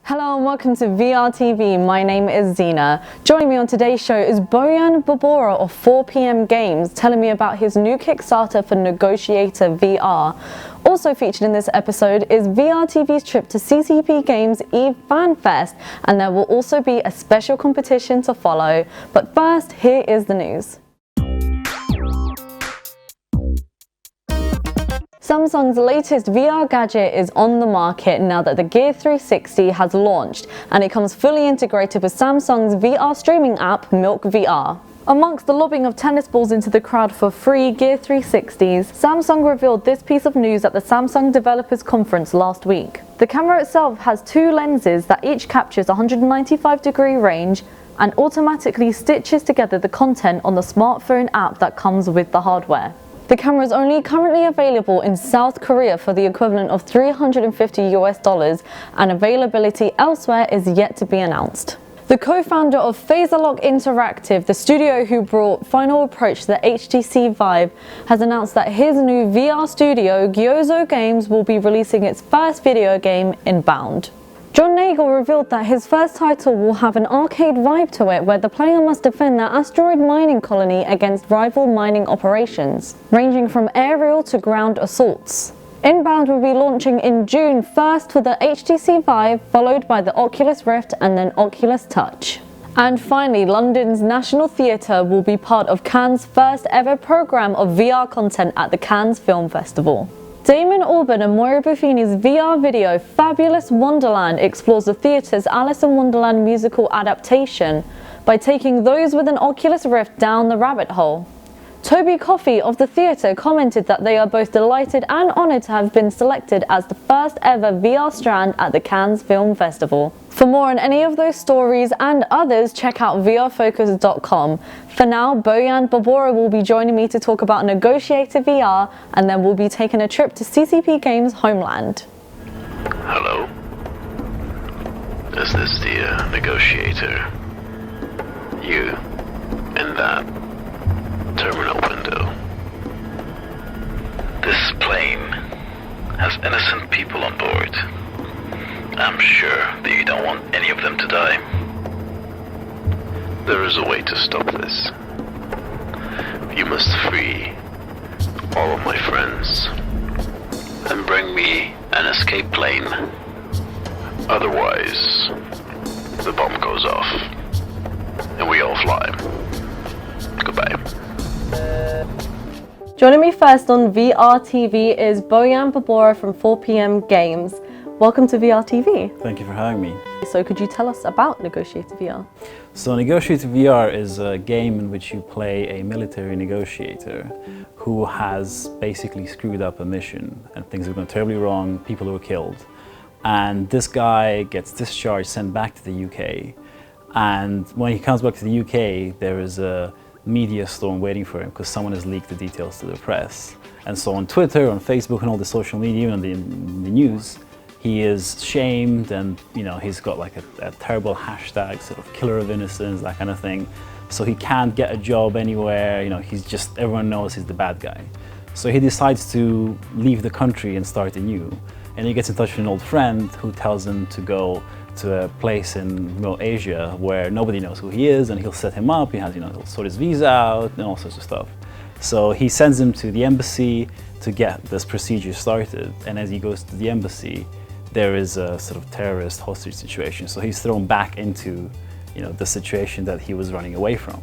Hello and welcome to VRTV. My name is Zeena. Joining me on today's show is Bojan Brbora of 4PM Games, telling me about his new Kickstarter for Negotiator VR. Also featured in this episode is VRTV's trip to CCP Games Fanfest, and there will also be a special competition to follow. But first, here is the news. Samsung's latest VR gadget is on the market now that the Gear 360 has launched, and it comes fully integrated with Samsung's VR streaming app, Milk VR. Amongst the lobbing of tennis balls into the crowd for free Gear 360s, Samsung revealed this piece of news at the Samsung Developers Conference last week. The camera itself has two lenses that each captures 195-degree range and automatically stitches together the content on the smartphone app that comes with the hardware. The camera is only currently available in South Korea for the equivalent of $350 and availability elsewhere is yet to be announced. The co-founder of Phaserlock Interactive, the studio who brought Final Approach to the HTC Vive, has announced that his new VR studio, Gyozo Games, will be releasing its first video game, Inbound. John Nagel revealed that his first title will have an arcade vibe to it, where the player must defend their asteroid mining colony against rival mining operations, ranging from aerial to ground assaults. Inbound will be launching in June, first for the HTC Vive, followed by the Oculus Rift and then Oculus Touch. And finally, London's National Theatre will be part of Cannes' first ever programme of VR content at the Cannes Film Festival. Damon Albarn and Moira Buffini's VR video Fabulous Wonderland explores the theatre's Alice in Wonderland musical adaptation by taking those with an Oculus Rift down the rabbit hole. Toby Coffey of the theatre commented that they are both delighted and honoured to have been selected as the first ever VR strand at the Cannes Film Festival. For more on any of those stories and others, check out vrfocus.com. For now, Bojan Brbora will be joining me to talk about Negotiator VR, and then we'll be taking a trip to CCP Games' homeland. Hello? Is this the Negotiator? You in that terminal window. This plane has innocent people on board. I'm sure that you don't want any of them to die. There is a way to stop this. You must free all of my friends and bring me an escape plane. Otherwise, the bomb goes off and we all fly. Goodbye. Joining me first on VRTV is Bojan Brbora from 4PM Games. Welcome to VRTV. Thank you for having me. So could you tell us about Negotiator VR? So Negotiator VR is a game in which you play a military negotiator who has basically screwed up a mission and things have gone terribly wrong, people were killed. And this guy gets discharged, sent back to the UK. And when he comes back to the UK, there is a media storm waiting for him because someone has leaked the details to the press. And so on Twitter, on Facebook and all the social media and the news, he is shamed and he's got like a terrible hashtag, sort of killer of innocence, that kind of thing. So he can't get a job anywhere, he's just, everyone knows he's the bad guy. So he decides to leave the country and start anew. And he gets in touch with an old friend who tells him to go to a place in remote Asia where nobody knows who he is, and he'll set him up. He has, he'll sort his visa out and all sorts of stuff. So he sends him to the embassy to get this procedure started. And as he goes to the embassy, there is a sort of terrorist hostage situation. So he's thrown back into, the situation that he was running away from.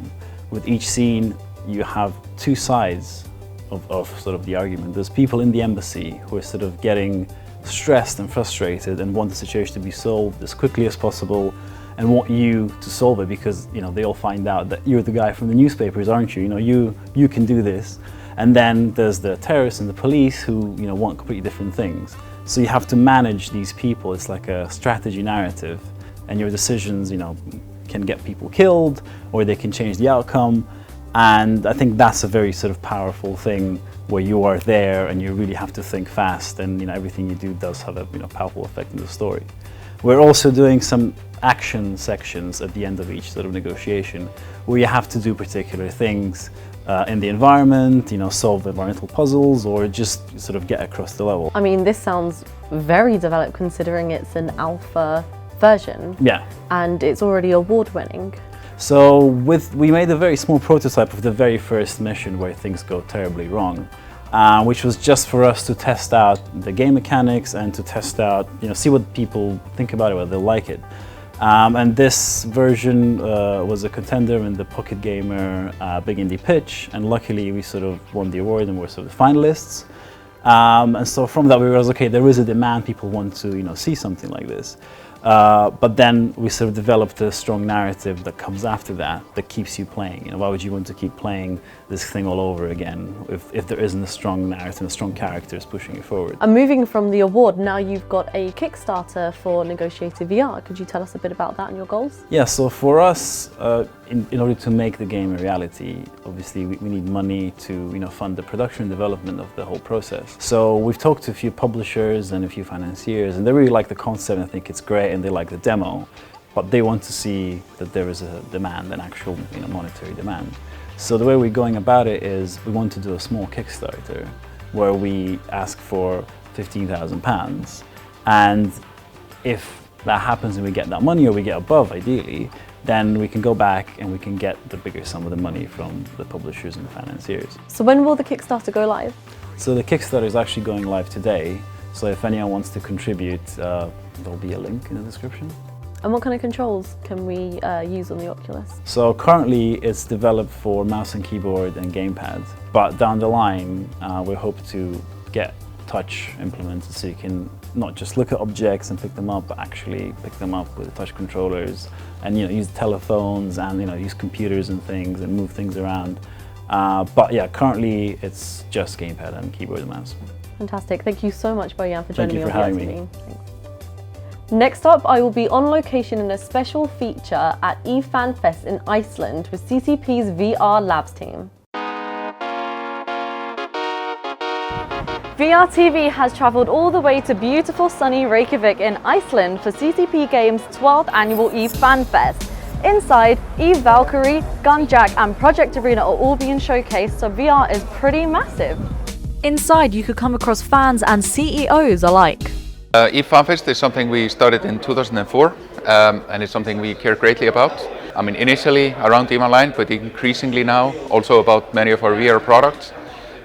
With each scene, you have two sides of sort of the argument. There's people in the embassy who are sort of getting stressed and frustrated and want the situation to be solved as quickly as possible and want you to solve it because they all find out that you're the guy from the newspapers, aren't you? You can do this. And then there's the terrorists and the police who want completely different things. So you have to manage these people. It's like a strategy narrative, and your decisions can get people killed or they can change the outcome. And I think that's a very sort of powerful thing where you are there and you really have to think fast, and everything you do does have a powerful effect in the story. We're also doing some action sections at the end of each sort of negotiation where you have to do particular things in the environment, solve environmental puzzles or just sort of get across the level. I mean, this sounds very developed considering it's an alpha version. Yeah. And it's already award-winning. So we made a very small prototype of the very first mission where things go terribly wrong, which was just for us to test out the game mechanics and to test out, see what people think about it, whether they'll like it. And this version was a contender in the Pocket Gamer Big Indie Pitch, and luckily we sort of won the award and were sort of finalists. And so from that we realized, okay, there is a demand, people want to see something like this. But then we sort of developed a strong narrative that comes after that keeps you playing. Why would you want to keep playing this thing all over again if there isn't a strong narrative and strong characters pushing you forward? And moving from the award, now you've got a Kickstarter for Negotiator VR. Could you tell us a bit about that and your goals? Yeah, so for us, in order to make the game a reality, obviously we need money to fund the production and development of the whole process. So we've talked to a few publishers and a few financiers, and they really like the concept and I think it's great, and they like the demo, but they want to see that there is a demand, an actual monetary demand. So the way we're going about it is we want to do a small Kickstarter where we ask for £15,000, and if that happens and we get that money, or we get above ideally, then we can go back and we can get the bigger sum of the money from the publishers and the financiers. So when will the Kickstarter go live? So the Kickstarter is actually going live today. So if anyone wants to contribute, there'll be a link in the description. And what kind of controls can we use on the Oculus? So currently it's developed for mouse and keyboard and gamepad, but down the line we hope to get touch implemented so you can not just look at objects and pick them up, but actually pick them up with touch controllers and use telephones and use computers and things and move things around. But yeah, currently it's just gamepad and keyboard and mouse. Fantastic. Thank you so much, Bojan, for joining me on having me. Next up, I will be on location in a special feature at Fanfest in Iceland with CCP's VR Labs team. VRTV has travelled all the way to beautiful sunny Reykjavik in Iceland for CCP Games' 12th annual Fanfest. Inside, Valkyrie, Gunjack and Project Arena are all being showcased, so VR is pretty massive. Inside, you could come across fans and CEOs alike. Fanfest is something we started in 2004 and it's something we care greatly about. I mean, initially around Team Online, but increasingly now also about many of our VR products.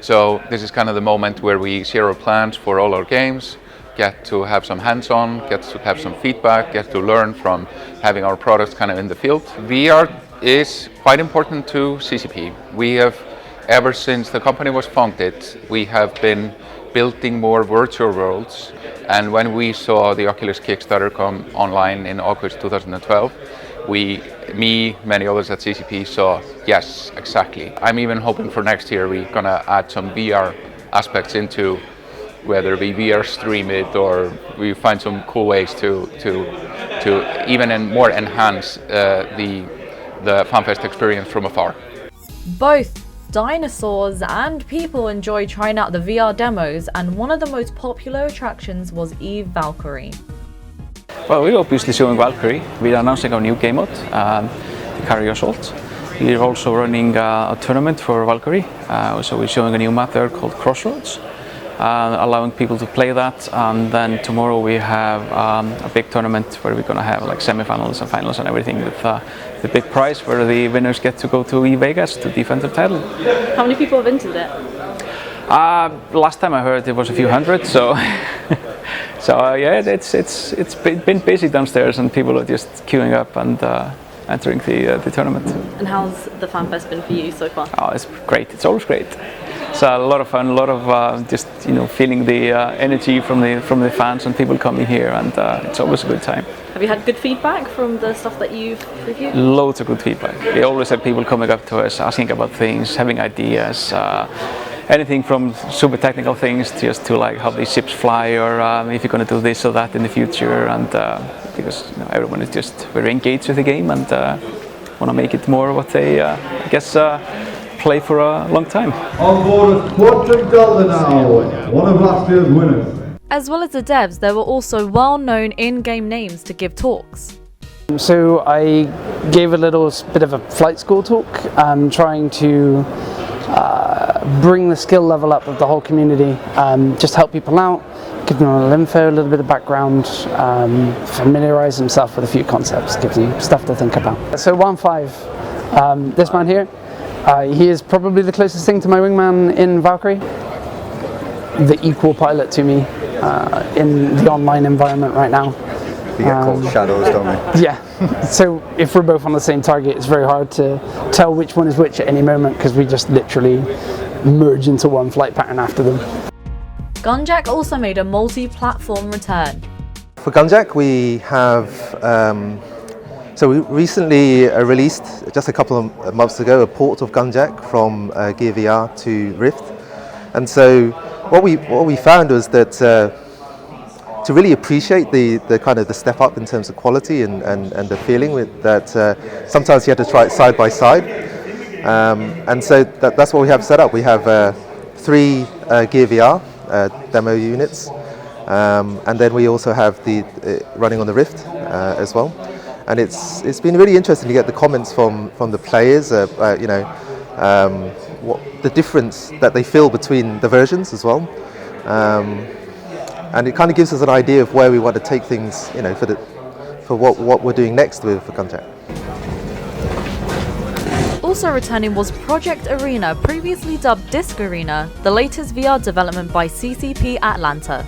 So this is kind of the moment where we share our plans for all our games, get to have some hands-on, get to have some feedback, get to learn from having our products kind of in the field. VR is quite important to CCP. We have, ever since the company was founded, we have been building more virtual worlds, and when we saw the Oculus Kickstarter come online in August 2012, many others at CCP saw, yes, exactly. I'm even hoping for next year we're gonna add some VR aspects into, whether we VR stream it or we find some cool ways to even more enhance the Fanfest experience from afar. Both dinosaurs and people enjoy trying out the VR demos, and one of the most popular attractions was Valkyrie. Well, we're obviously showing Valkyrie. We are announcing our new game mode, the Carrier Assault. We're also running a tournament for Valkyrie, so we're showing a new map there called Crossroads, allowing people to play that. And then tomorrow we have a big tournament where we're going to have like semi-finals and finals and everything, with the big prize where the winners get to go to Vegas to defend their title. How many people have entered it? Last time I heard it was a few hundred, so yeah, it's been busy downstairs and people are just queuing up and entering the tournament. And how's the Fanfest been for you so far? Oh, it's great. It's always great. It's a lot of fun, a lot of just feeling the energy from the fans and people coming here, and it's always a good time. Have you had good feedback from the stuff that you've reviewed? Loads of good feedback. We always have people coming up to us, asking about things, having ideas. Anything from super technical things just to like how these ships fly, or if you're going to do this or that in the future, and because everyone is just very engaged with the game and want to make it more what they, I guess, play for a long time. On board is Quantum Delta now, one of last year's winners. As well as the devs, there were also well-known in-game names to give talks. So I gave a little bit of a flight school talk, trying to bring the skill level up of the whole community, just help people out, give them a little info, a little bit of background, familiarise themselves with a few concepts, give them stuff to think about. So 1-5, this man here, he is probably the closest thing to my wingman in Valkyrie, the equal pilot to me in the online environment right now. We get called shadows, don't we? Yeah, so if we're both on the same target, it's very hard to tell which one is which at any moment because we just literally merge into one flight pattern after them. Gunjack also made a multi-platform return. For Gunjack, we have, so we recently released, just a couple of months ago, a port of Gunjack from Gear VR to Rift. And so what we found was that to really appreciate the kind of the step up in terms of quality and the feeling with that sometimes you had to try it side by side. And so that's what we have set up. We have 3 Gear VR demo units, and then we also have the running on the Rift as well. And it's been really interesting to get the comments from the players, you know, what the difference that they feel between the versions as well. And it kind of gives us an idea of where we want to take things, you know, for what we're doing next with Gunjack. Also returning was Project Arena, previously dubbed Disc Arena, the latest VR development by CCP Atlanta.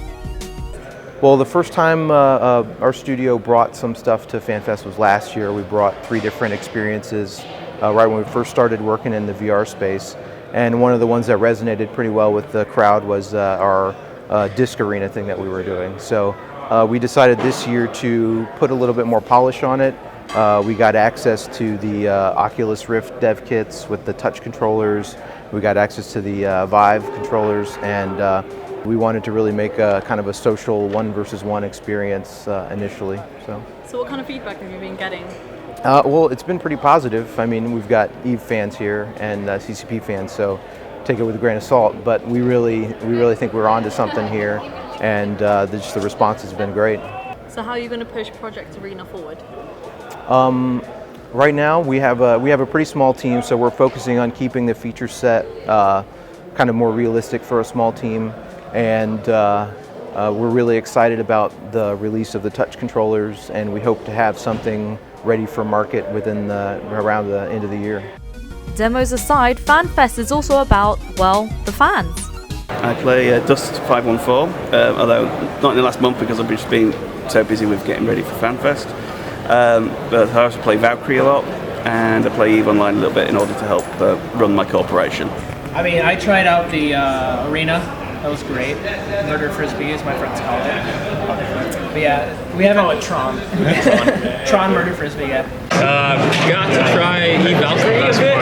Well, the first time our studio brought some stuff to Fanfest was last year. We brought 3 different experiences right when we first started working in the VR space. And one of the ones that resonated pretty well with the crowd was our Disc Arena thing that we were doing. So we decided this year to put a little bit more polish on it. We got access to the Oculus Rift dev kits with the touch controllers. We got access to the Vive controllers, and we wanted to really make a kind of a social 1-versus-1 experience initially. So what kind of feedback have you been getting? Well, it's been pretty positive. I mean, we've got EVE fans here and CCP fans, so take it with a grain of salt. But we really think we're onto something here, and just the response has been great. So how are you going to push Project Arena forward? Right now we have a pretty small team, so we're focusing on keeping the feature set kind of more realistic for a small team, and we're really excited about the release of the touch controllers, and we hope to have something ready for market within around the end of the year. Demos aside, Fanfest is also about, well, the fans. I play Dust 514, although not in the last month because I've just been so busy with getting ready for Fanfest. But I also play Valkyrie a lot, and I play EVE Online a little bit in order to help run my corporation. I mean, I tried out the arena. That was great. Murder Frisbee, as my friends call it. But yeah, we haven't with Tron. Tron Murder Frisbee, yeah. Got to try EVE Valkyrie a bit,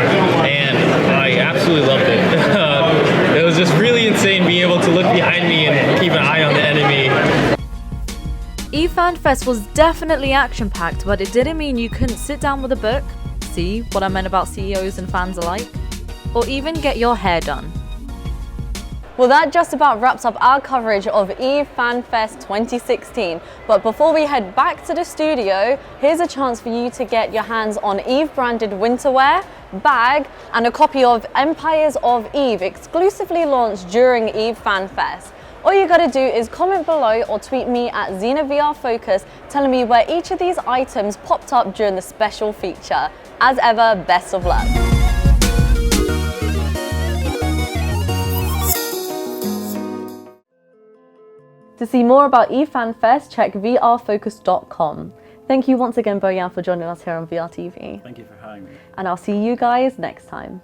and I absolutely loved it. It was just really insane being able to look behind me and keep an eye on the enemy. EVE Fanfest was definitely action-packed, but it didn't mean you couldn't sit down with a book, see what I meant about CEOs and fans alike, or even get your hair done. Well, that just about wraps up our coverage of EVE Fanfest 2016. But before we head back to the studio, here's a chance for you to get your hands on EVE branded winterwear, bag, and a copy of Empires of EVE, exclusively launched during EVE Fanfest. All you gotta do is comment below or tweet me at Zeena VR Focus telling me where each of these items popped up during the special feature. As ever, best of luck. To see more about EVE Fanfest, check vrfocus.com. Thank you once again, Bojan, for joining us here on VRTV. Thank you for having me. And I'll see you guys next time.